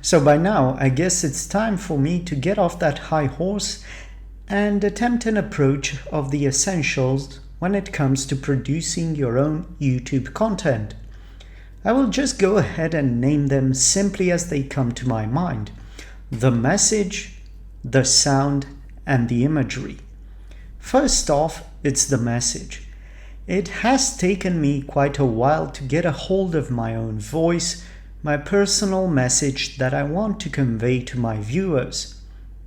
So by now, I guess it's time for me to get off that high horse and attempt an approach of the essentials when it comes to producing your own YouTube content. I will just go ahead and name them simply as they come to my mind: the message, the sound, and the imagery. First off, it's the message. It has taken me quite a while to get a hold of my own voice, my personal message that I want to convey to my viewers.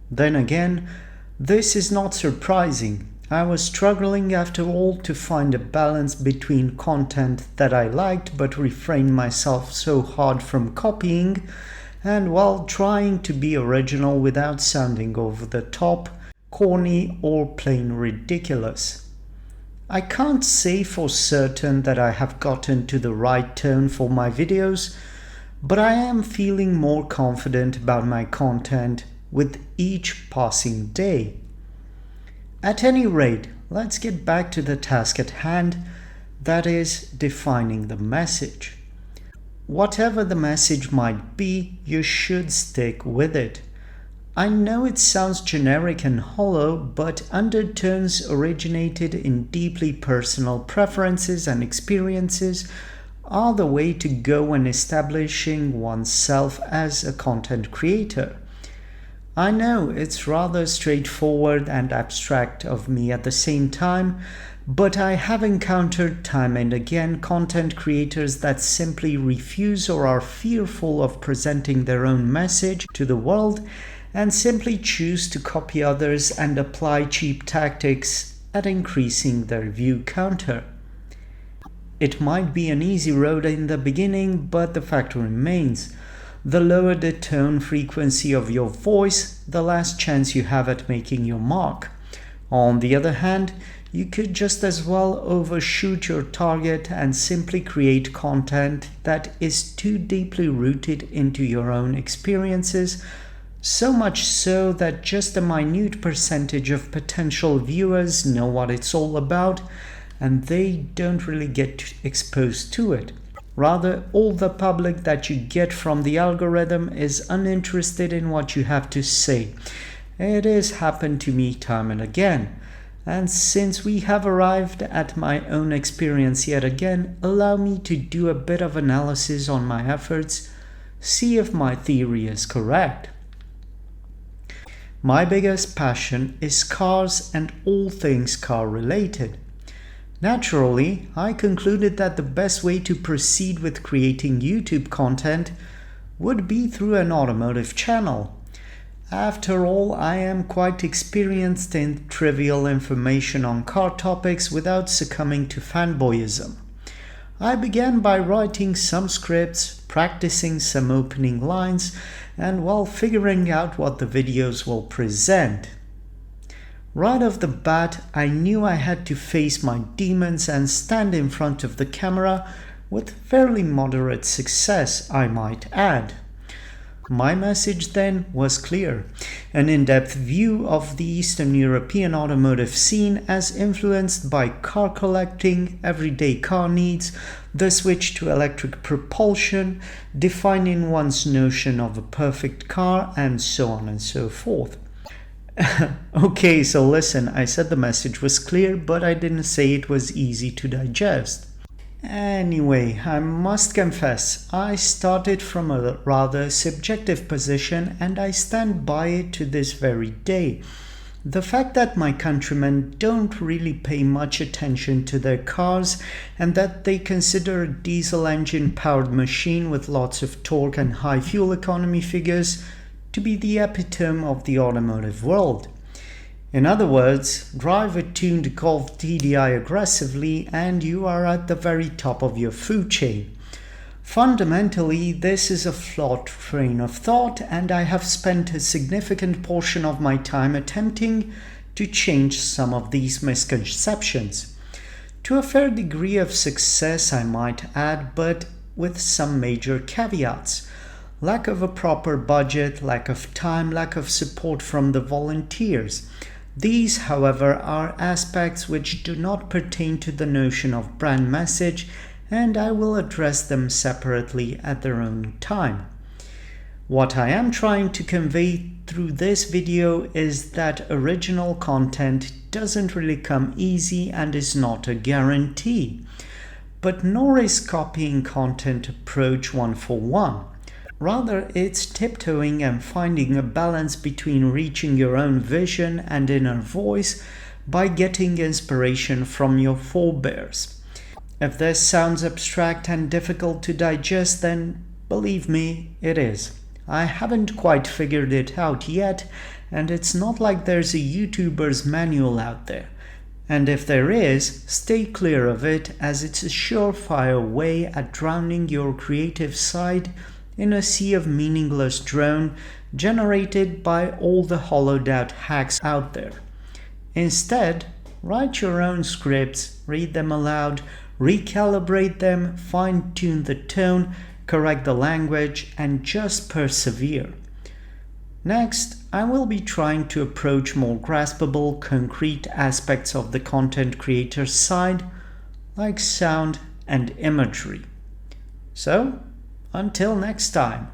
Then again, this is not surprising. I was struggling after all to find a balance between content that I liked but refrained myself so hard from copying, and while trying to be original without sounding over the top, corny, or plain ridiculous. I can't say for certain that I have gotten to the right tone for my videos, but I am feeling more confident about my content with each passing day. At any rate, let's get back to the task at hand, that is, defining the message. Whatever the message might be, you should stick with it. I know it sounds generic and hollow, but undertones originated in deeply personal preferences and experiences are the way to go when establishing oneself as a content creator. I know it's rather straightforward and abstract of me at the same time, but I have encountered time and again content creators that simply refuse or are fearful of presenting their own message to the world and simply choose to copy others and apply cheap tactics at increasing their view counter. It might be an easy road in the beginning, but the fact remains: the lower the tone frequency of your voice, the less chance you have at making your mark. On the other hand, you could just as well overshoot your target and simply create content that is too deeply rooted into your own experiences, so much so that just a minute percentage of potential viewers know what it's all about, and they don't really get exposed to it. Rather, all the public that you get from the algorithm is uninterested in what you have to say. It has happened to me time and again. And since we have arrived at my own experience yet again, allow me to do a bit of analysis on my efforts, see if my theory is correct. My biggest passion is cars and all things car related. Naturally, I concluded that the best way to proceed with creating YouTube content would be through an automotive channel. After all, I am quite experienced in trivial information on car topics without succumbing to fanboyism. I began by writing some scripts, practicing some opening lines, and while figuring out what the videos will present. Right off the bat, I knew I had to face my demons and stand in front of the camera with fairly moderate success, I might add. My message then was clear: an in-depth view of the Eastern European automotive scene as influenced by car collecting, everyday car needs, the switch to electric propulsion, defining one's notion of a perfect car, and so on and so forth. Okay, so listen, I said the message was clear, but I didn't say it was easy to digest. Anyway, I must confess, I started from a rather subjective position, and I stand by it to this very day. The fact that my countrymen don't really pay much attention to their cars, and that they consider a diesel engine powered machine with lots of torque and high fuel economy figures to be the epitome of the automotive world. In other words, drive a tuned Golf TDI aggressively and you are at the very top of your food chain. Fundamentally, this is a flawed train of thought, and I have spent a significant portion of my time attempting to change some of these misconceptions. To a fair degree of success, I might add, but with some major caveats. Lack of a proper budget, lack of time, lack of support from the volunteers. These, however, are aspects which do not pertain to the notion of brand message, and I will address them separately at their own time. What I am trying to convey through this video is that original content doesn't really come easy and is not a guarantee. But nor is copying content approach one for one. Rather, it's tiptoeing and finding a balance between reaching your own vision and inner voice by getting inspiration from your forebears. If this sounds abstract and difficult to digest, then believe me, it is. I haven't quite figured it out yet, and it's not like there's a YouTuber's manual out there. And if there is, stay clear of it, as it's a surefire way at drowning your creative side in a sea of meaningless drone generated by all the hollowed out hacks out there. Instead, write your own scripts, read them aloud, recalibrate them, fine-tune the tone, correct the language, and just persevere. Next, I will be trying to approach more graspable, concrete aspects of the content creator's side, like sound and imagery. So, until next time.